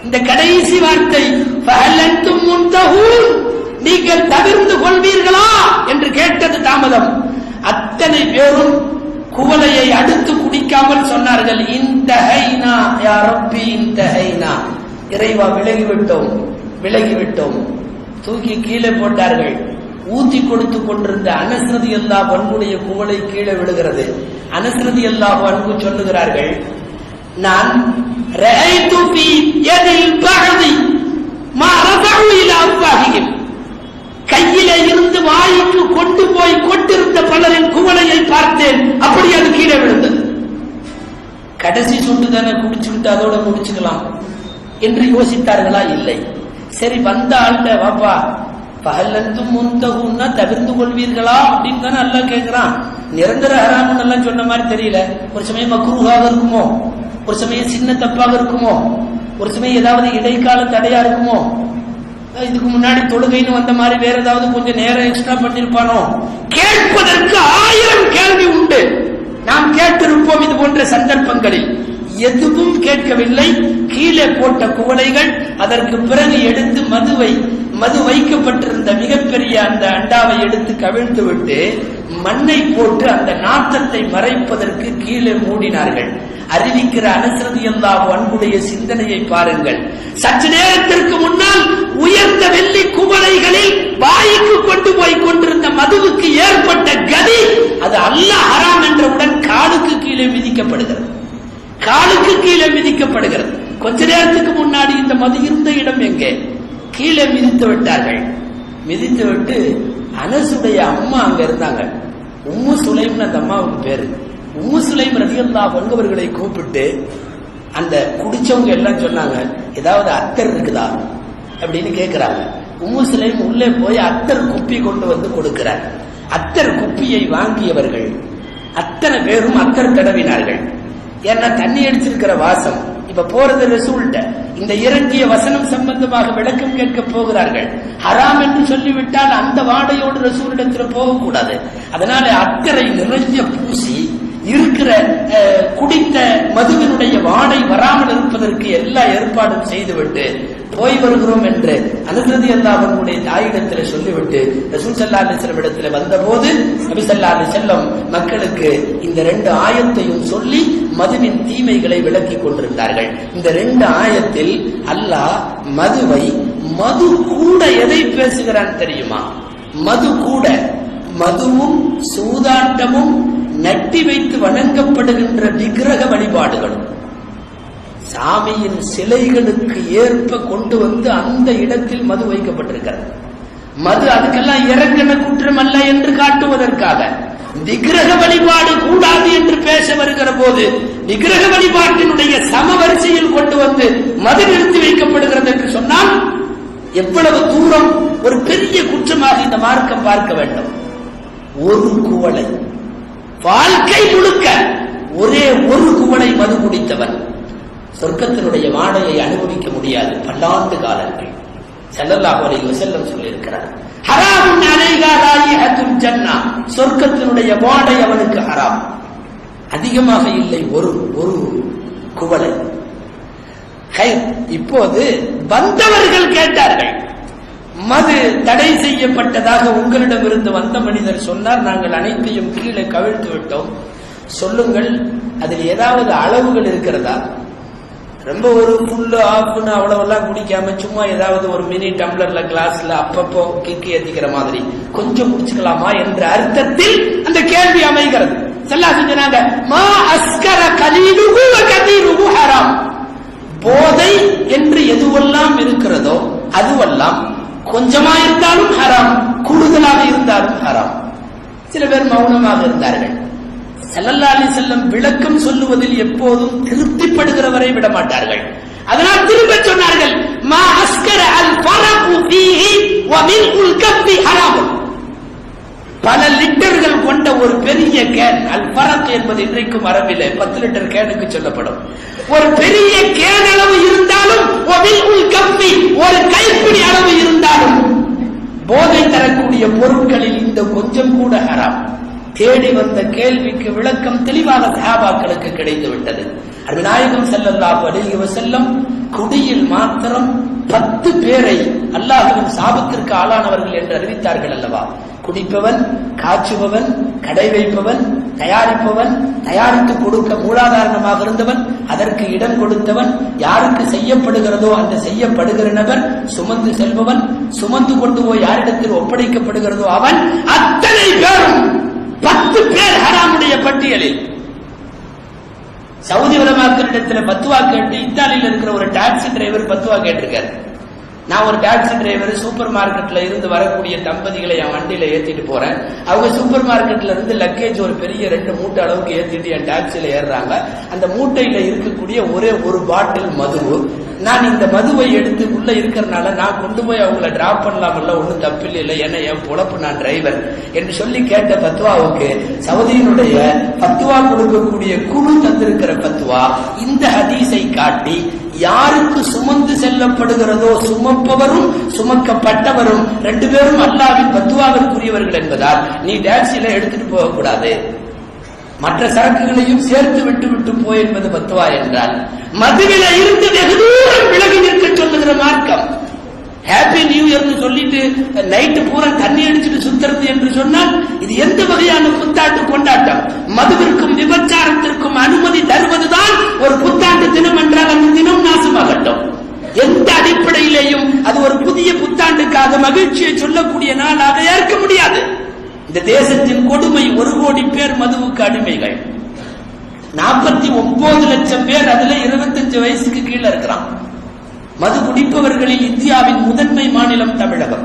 இந்த கடைசி வார்த்தை ஃபஹல்லன்தும் முன்தஹூன், நீங்கள் தவிர்த்து கொள்வீர்களா என்று கேட்டது தாமதம். அத்தனை பேரும் குவளையை அடுத்து குடிக்காமல் சொன்னார்கள், இன்தஹைனா யா ரப்பி இன்தஹைனா, இறைவா விலகிவிட்டோம் விலகிவிட்டோம். தூக்கி கீழே போட்டார்கள். ஊத்தி கொடுத்து கொண்டிருந்த அனஸ் ரலியல்லாஹு அன்ஹுடைய குவளை கீழே விழுகிறது. அனஸ் ரலியல்லாஹு அன்ஹு சொல்லுகிறார்கள், நான் ரஅய்து ஃபீ யதில் பஅதி மா ரஃபஉ இலா அஃவாஹிஹிம், கையிலே இருந்து வாய்க்கு கொண்டு போய் கொண்டிருந்த பலரின் குவளையை பார்த்தேன், அப்படி அது கீழே விழுந்தது. கடைசி சொட்டு தானே குடிச்சுக்கிட்டு அதோட முடிச்சுக்கலாம் என்று யோசித்தார்களா? இல்லை. சரி, வந்த ஆள்கிட்ட வாப்பா பகலந்தும் முந்தகுன்னா தவிர்த்து கொள்வீர்களா அப்படின்னு தானே அல்லாஹ் கேட்கிறான். நிரந்தர ஹராமுன்னு எல்லாம் சொன்ன மாதிரி தெரியல. ஒரு சமயம் மக்ரூஹாக இருக்குமோ, ஒரு சமயம் சின்ன தப்பாக இருக்குமோ, ஒரு சமயம் ஏதாவது இடைக்கால தடையா இருக்குமோ, இதுக்கு முன்னாடி தொழுகைன்னு வந்த மாதிரி வேற ஏதாவது கொஞ்சம் நேரம் எக்ஸ்ட்ரா பண்ணிருப்பானோ. கேட்பதற்கு 1000 கேள்வி உண்டு. நாம் கேட்டிருப்போம் இது போன்ற சந்தர்ப்பங்களில். எதுவும் கேட்கவில்லை. கீழே போட்ட குவளைகள், அதற்கு பிறகு எடுத்து மது வைக்கப்பட்டிருந்த மிகப்பெரிய அந்த அண்டாவை எடுத்து கவிழ்த்து விட்டு மண்ணை போட்டு அந்த நாற்றத்தை மறைப்பதற்கு கீழே மூடினார்கள். அறிவிக்கிற அனஸ் ரலியல்லாஹு அன்ஹுடைய சிந்தனையை பாருங்கள். சற்று நேரத்திற்கு முன்னால் உயர்ந்த வெள்ளி குவளைகளில் வாய்க்கு கொண்டு போய் கொண்டிருந்த மதுவுக்கு ஏற்பட்ட கதி, அது அல்லாஹ் ஹராம் என்றவுடன் காலுக்கு கீழே மிதிக்கப்படுகிறது. காலுக்கு கீழே மிதிக்கப்படுகிறது. கொஞ்ச நேரத்துக்கு முன்னாடி இந்த மது இருந்த இடம் எங்கே? கீழே மிதித்து விட்டார்கள். மிதித்து விட்டு அனசுடைய அம்மா அங்க இருந்தாங்க. உம்மு சுலைம்னு அந்த அம்மாவுக்கு பேரு. உம்மு சுலைம் ரலியல்லாஹு அன்ஹு அவர்களை கூப்பிட்டு அந்த குடிச்சவங்க எல்லாம் சொன்னாங்க, ஏதாவது அத்தர் இருக்குதா அப்படின்னு கேட்கிறாங்க. உம்மு சுலைம் உள்ளே போய் அத்தர் குப்பி கொண்டு வந்து கொடுக்கிறார். அத்தர் குப்பியை வாங்கியவர்கள் அத்தனை பேரும் அத்தர் தடவினார்கள். ஏன்னா தண்ணி அடிச்சிருக்கிற வாசம். இப்ப போறது ரசூல்ட்ட இந்த இறங்கிய வசனம் சம்பந்தமாக விளக்கம் கேட்க போகிறார்கள். ஹராம் என்று சொல்லிவிட்டால் அந்த வாடையோடு ரசூலிடத்தில் போகக்கூடாது. அதனால அத்தரை நிறைய பூசி இருக்கிற குடித்த மதுவினுடைய வாடை வராமல் இருப்பதற்கு எல்லா ஏற்பாடும் செய்துவிட்டு போய் வருகிறோம் என்று அனஸ் ரலியல்லாஹு அன்ஹுடைய தாயிடத்தில் சொல்லிவிட்டு ரசூல் ஸல்லல்லாஹு அலைஹி வஸல்லம் இடத்துல வந்தபோது நபி ஸல்லல்லாஹு அலைஹி வஸல்லம் மக்களுக்கு இந்த 2 ஆயத்தையும் சொல்லி மதுவின் தீமைகளை விளக்கி கொண்டிருந்தார்கள். இந்த 2 ஆயத்தில் அல்லாஹ் மதுவை, மது கூட எதை பேசுகிறான் தெரியுமா? மது கூட, மதுவும் சூதாட்டமும் நட்டி வைத்து வணங்கப்படுகின்ற விக்கிரக வழிபாடுகளும் சாமியின் சிலைகளுக்கு ஏற்ப கொண்டு வந்து அந்த இடத்தில் மது வைக்கப்பட்டிருக்கிறது. மது அதுக்கெல்லாம் இறங்கின குற்றம் அல்ல என்று காட்டுவதற்காக விக்கிரக வழிபாடு கூடாது என்று பேச வருகிற போது விக்கிரக வழிபாட்டினுடைய சமவரிசையில் கொண்டு வந்து மது நிறுத்தி வைக்கப்படுகிறது என்று சொன்னால் எவ்வளவு தூரம் ஒரு பெரிய குற்றமாக இந்த மார்க்கம் பார்க்க வேண்டும். ஒரு குவளை, வாழ்க்கை முழுக்க ஒரே ஒரு குவளை மது குடித்தவன் சொர்க்கத்தினுடைய வாடையை அனுபவிக்க முடியாது. பல்லாண்டு காலங்கள் ஸல்லல்லாஹு அலைஹி வஸல்லம் சொல்லியிருக்கிறார், ஹராமுன் அலைஹா ராயிஹத்துல் ஜன்னah, சொர்க்கத்தினுடைய வாடை அவனுக்கு ஹராம். அதிகமாக இல்லை, ஒரு குவளை. இப்போது வந்தவர்கள் கேட்டார்கள், மது தடை செய்யப்பட்டதாக உங்களிடமிருந்து வந்த மனிதர் சொன்னார், நாங்கள் அனைத்தையும் கீழே கவிழ்த்து விட்டோம், சொல்லுங்கள் அதில் ஏதாவது அளவுகள் இருக்கிறதா? ரொம்ப ஒரு ஃபுல்லு ஆஃப்னு அவ்வளவெல்லாம் குடிக்காம சும்மா ஏதாவது ஒரு மினி டம்ளர்ல கிளாஸ்ல அப்பப்போ கிக்கி ஏத்திக்கிற மாதிரி கொஞ்சம் குடிச்சுக்கலாமா என்ற அர்த்தத்தில் அந்த கேள்வி அமைகிறது. ஸல்லல்லாஹு அலைஹி வஸல்லம் மா அஸ்கர கலீலுஹு வ கதீருஹு ஹராம், போதை என்று எதுவெல்லாம் இருக்கிறதோ அதுவெல்லாம் கொஞ்சமா இருந்தாலும் ஹராம், கூடுதலாக இருந்தாலும் ஹராம். சில பேர் மௌனமாக இருந்தார்கள். ஸல்லல்லாஹு அலைஹி வஸல்லம் விளக்கம் சொல்லுவதில் எப்போதும் திருப்திப்படுகிறவரை விட மாட்டார்கள். அதனால் திரும்ப சொன்னார்கள், மா அஸ்கர அல் ஃபரகு ஃபீஹி வ மின்உல் கஃபி ஹராம். பல லிட்டர்கள் கொண்ட ஒரு பெரிய கேன், அல் ஃபரக் என்பது இன்றைக்கும் அரபிலே 10 லிட்டர் கேனுக்கு சொல்லப்படும். ஒரு பெரிய கேன் அளவு இருந்தாலும் வ மின்உல் கஃபி, ஒரு கைப்பிடி அளவு இருந்தாலும் போதை தரக்கூடிய பொருட்களில் இந்த கொஞ்சம் கூட ஹராம். தேடி வந்த கேள்விக்கு விளக்கம் தெளிவாக சஹாபாக்களுக்கு கிடைத்து விட்டது. அருமைநாயகம் ஸல்லல்லாஹு அலைஹி வஸல்லம் குடியில் மாத்திரம் 10 பேரை அல்லாஹ்வின் சாபத்திற்கு ஆளானவர்கள் என்று அறிவித்தார்கள் அல்லவா? குடிப்பவன், காய்ச்சுபவன், கடை வைப்பவன், தயாரிப்பவன், தயாரித்து கொடுக்க மூலாதாரணமாக இருந்தவன், அதன் அதற்கு இடம் கொடுத்தவன், யாருக்கு செய்யப்படுகிறதோ அந்த செய்யப்படுகிற நபர், சுமந்து செல்பவன், சுமந்து கொண்டு போய் யாரிடத்தில் ஒப்படைக்கப்படுகிறதோ அவன், அத்தனை பேரும் 10 பேர் ஹராமுடைய பட்டியலில். சவுதி உலமாக்களிடத்தில் பத்துவா கேட்டு இத்தாலியில் இருக்கிற ஒரு டாக்ஸி டிரைவர் பத்துவா கேட்டிருக்காரு. நான் ஒரு டாக்ஸி டிரைவர், சூப்பர் மார்க்கெட்ல இருந்து வரக்கூடிய தம்பதிகளை என் வண்டியில ஏத்திட்டு போறேன். அவங்க சூப்பர் மார்க்கெட்ல இருந்து லக்கேஜ் ஒரு பெரிய 2 மூட்டை அளவுக்கு ஏத்திட்டு என் டாக்ஸில ஏறுறாங்க. அந்த மூட்டையில இருக்கக்கூடிய ஒரே ஒரு பாட்டில் மது. நான் இந்த மதுவை எடுத்து உள்ள இருக்கிறனால நான் கொண்டு போய் அவங்கள டிராப் பண்ணலாமல்ல, ஒன்னும் தப்பில்லை இல்லை, ஏன்னா என் பொழப்பு, நான் டிரைவர் என்று சொல்லி கேட்ட பத்துவாவுக்கு சவுதியினுடைய பத்துவா கொடுக்கக்கூடிய குழு தந்திருக்கிற பத்துவா இந்த ஹதீஸை காட்டி, யாருக்கு சுமந்து செல்லப்படுகிறதோ சுமப்பவரும் சுமக்கப்பட்டவரும் 2 பேரும் அல்லாஹ்வின் பத்துவாவிற்குரியவர்கள் என்பதால் நீ டாக்ஸில எடுத்துட்டு போகக்கூடாது, மற்ற சரக்குகளையும் சேர்த்து விட்டு போய் என்பது பத்துவா என்றால், மதுவில இருந்து வெகு தூரம் விலகி நிற்க சொல்லுகிற மார்க்கம். ஹாப்பி நியூ இயர்னு சொல்லிட்டு நைட்டு பூரா தண்ணி அடிச்சுட்டு சுத்துறது என்று சொன்னால் இது எந்த வகையான புத்தாண்டு கொண்டாட்டம்? மதுவிற்கும் விபச்சாரத்திற்கும் அனுமதி தருவதுதான் ஒரு புத்தாண்டு தினம் என்றால் அந்த தினம் நாசமாகட்டும். எந்த அடிப்படையிலேயும் அது ஒரு புதிய புத்தாண்டுக்காக மகிழ்ச்சியை சொல்லக்கூடிய நாளாக ஏற்க முடியாது. இந்த தேசத்தின் கொடுமை, 1 கோடி பேர் மதுவுக்கு அடிமைகள், 49 லட்சம் பேர் அதுல 25 வயசுக்கு கீழே இருக்கிறான். மது குடிப்பவர்களில் இந்தியாவின் முதன்மை மாநிலம் தமிழகம்.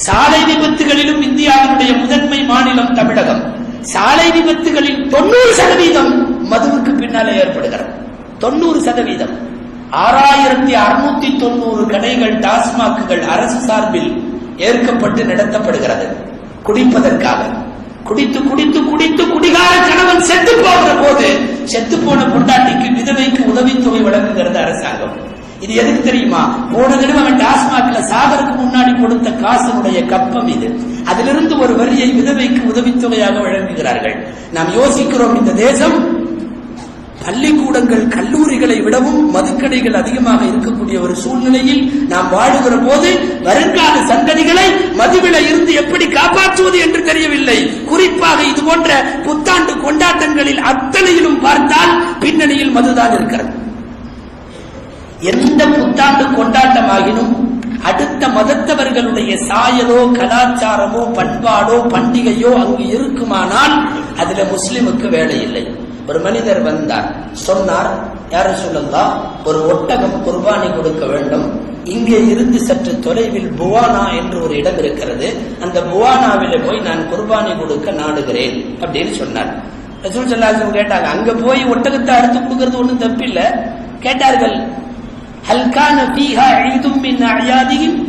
சாலை விபத்துகளிலும் இந்தியாவினுடைய முதன்மை மாநிலம் தமிழகம். சாலை விபத்துகளில் 90% மதுவுக்கு பின்னாலே ஏற்படுகிறது. 90%. 6690 கடைகள், டாஸ்மாக்குகள் அரசு சார்பில் ஏற்கப்பட்டு நடத்தப்படுகிறது குடிப்பதற்காக. குடித்து குடித்து குடித்து குடிகார கணவன் செத்து போகிற போது செத்து போன பொண்டாட்டிக்கு விதவைக்கு உதவித்தொகை வழங்குகிறது அரசாங்கம். இது எதுக்கு தெரியுமா? போன தடவை அவன் டாஸ்மாக்ல சாகருக்கு முன்னாடி கொடுத்த காசனுடைய கப்பம் இது. அதிலிருந்து ஒரு வரியை விதவைக்கு உதவித்தொகையாக வழங்குகிறார்கள். நாம் யோசிக்கிறோம், இந்த தேசம் பள்ளிக்கூடங்கள் கல்லூரிகளை விடவும் மதுக்கடைகள் அதிகமாக இருக்கக்கூடிய ஒரு சூழ்நிலையில் நாம் வாழுகிற போது வருங்கால சந்ததிகளை மதுவில இருந்து எப்படி காப்பாற்றுவது என்று தெரியவில்லை. குறிப்பாக இது போன்ற புத்தாண்டு கொண்டாட்டங்களில் அத்தனையிலும் பார்த்தால் பின்னணியில் மதுதான் இருக்கிறது. எந்த புத்தாண்டு கொண்டாட்டமாகினும் அடுத்த மதத்தவர்களுடைய சாயலோ கலாச்சாரமோ பண்பாடோ பண்டிகையோ அங்கு இருக்குமானால் அதுல முஸ்லிமுக்கு வேலை இல்லை. ஒரு மனிதர் வந்தார், சொன்னார், யார சொல்லலாம், ஒரு ஒட்டகம் குர்பானி கொடுக்க வேண்டும், இங்கே இருந்து சற்று தொலைவில் புவானா என்று ஒரு இடம் இருக்கிறது, அந்த புவானாவில போய் நான் குர்பானி கொடுக்க நாடுகிறேன் அப்படின்னு சொன்னார். ரசூல் ஸல்லல்லாஹு அலைஹி வஸல்லம் கேட்டாங்க, அங்க போய் ஒட்டகத்தை அறுத்து கொடுக்கிறது ஒன்றும் தப்பில்ல. கேட்டார்கள், ஹல் கான ஃபீஹா ஈதும் மின் அயாதிஹிம்,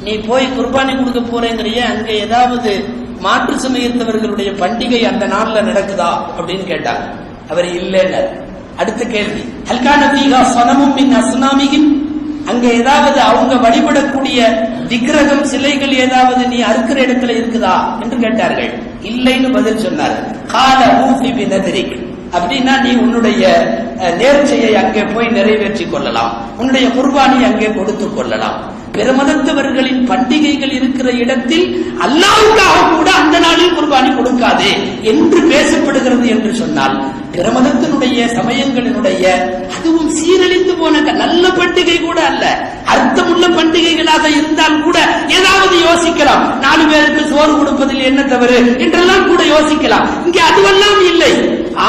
நீ போய் குர்பானி கொடுக்க போறேங்கறியே, அங்க ஏதாவது மாற்று சமயத்தவர்களுடைய பண்டிகை அந்த நாள்ல நடக்குதா அப்படின்னு கேட்டாங்க. அவர் இல்லைன்னு. அடுத்த கேள்வி, ஹல் கான ஃபீஹா ஸனமும் மின் அஸ்னாமிஹிம், அங்க ஏதாவது அவங்க வழிபடக்கூடிய விக்கிரகம் சிலைகள் ஏதாவது நீ அறுக்கிற இடத்துல இருக்குதா என்று கேட்டார்கள். இல்லைன்னு பதில் சொன்னார். கால ஊஃபி பினத்ரிக், அப்படின்னா நீ உன்னுடைய நேர்ச்சையை அங்கே போய் நிறைவேற்றிக் கொள்ளலாம், உன்னுடைய குர்பானி அங்கே கொடுத்துக் கொள்ளலாம். பிற மதத்தவர்களின் பண்டிகைகள் இருக்கிற இடத்தில் அல்லாஹ்வுக்காக கூட அந்த நாளில் குர்பானி கொடுக்காதே என்று பேசப்படுகிறது என்று சொன்னால், பிற மதத்தினுடைய சமயங்களினுடைய அதுவும் சீரழிந்து போன நல்ல பண்டிகை கூட அல்ல, அர்த்தமுள்ள பண்டிகைகளாக இருந்தால் கூட ஏதாவது யோசிக்கலாம், 4 பேருக்கு சோறு கொடுப்பதில் என்ன தவறு என்றெல்லாம் கூட யோசிக்கலாம். இங்கே அதுவெல்லாம் இல்லை.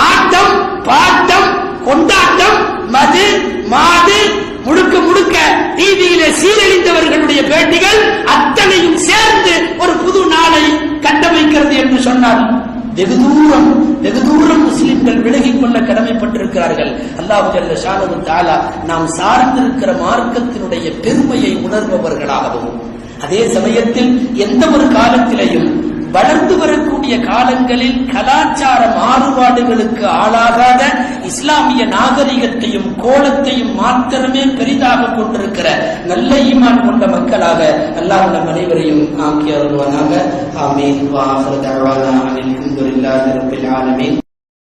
ஆட்டம் பாட்டம் கொண்டாட்டம் மது மாது முழுக்க முழுக்க டிவியிலே சீரழிந்தவர்களுடைய பேட்டிகள் அத்தனையும் சேர்ந்து ஒரு புது நாளை கட்டமைக்கிறது என்று சொன்னார். வெகு தூரம் முஸ்லிம்கள் விலகிக் கொள்ள கடமைப்பட்டிருக்கிறார்கள். அல்லாஹ் ஜல்ல ஷானஹு தஆலா நாம் சார்ந்திருக்கிற மார்க்கத்தினுடைய பெருமையை உணர்பவர்களாகவும், அதே சமயத்தில் எந்த ஒரு காலத்திலையும் வளர்ந்து வரக்கூடிய காலங்களில் கலாச்சார மாறுபாடுகளுக்கு ஆளாகாத இஸ்லாமிய நாகரிகத்தையும் கோலத்தையும் மாத்திரமே பெரிதாக கொண்டிருக்கிற நல்ல ஈமான் கொண்ட மக்களாக அல்லாஹ் நம் அனைவரையும் ஆக்கி அருள்வானாக. ஆமீன். வ ஆகிரு தஅவானா அனில் ஹம்துலில்லாஹி ரப்பில் ஆலமீன்.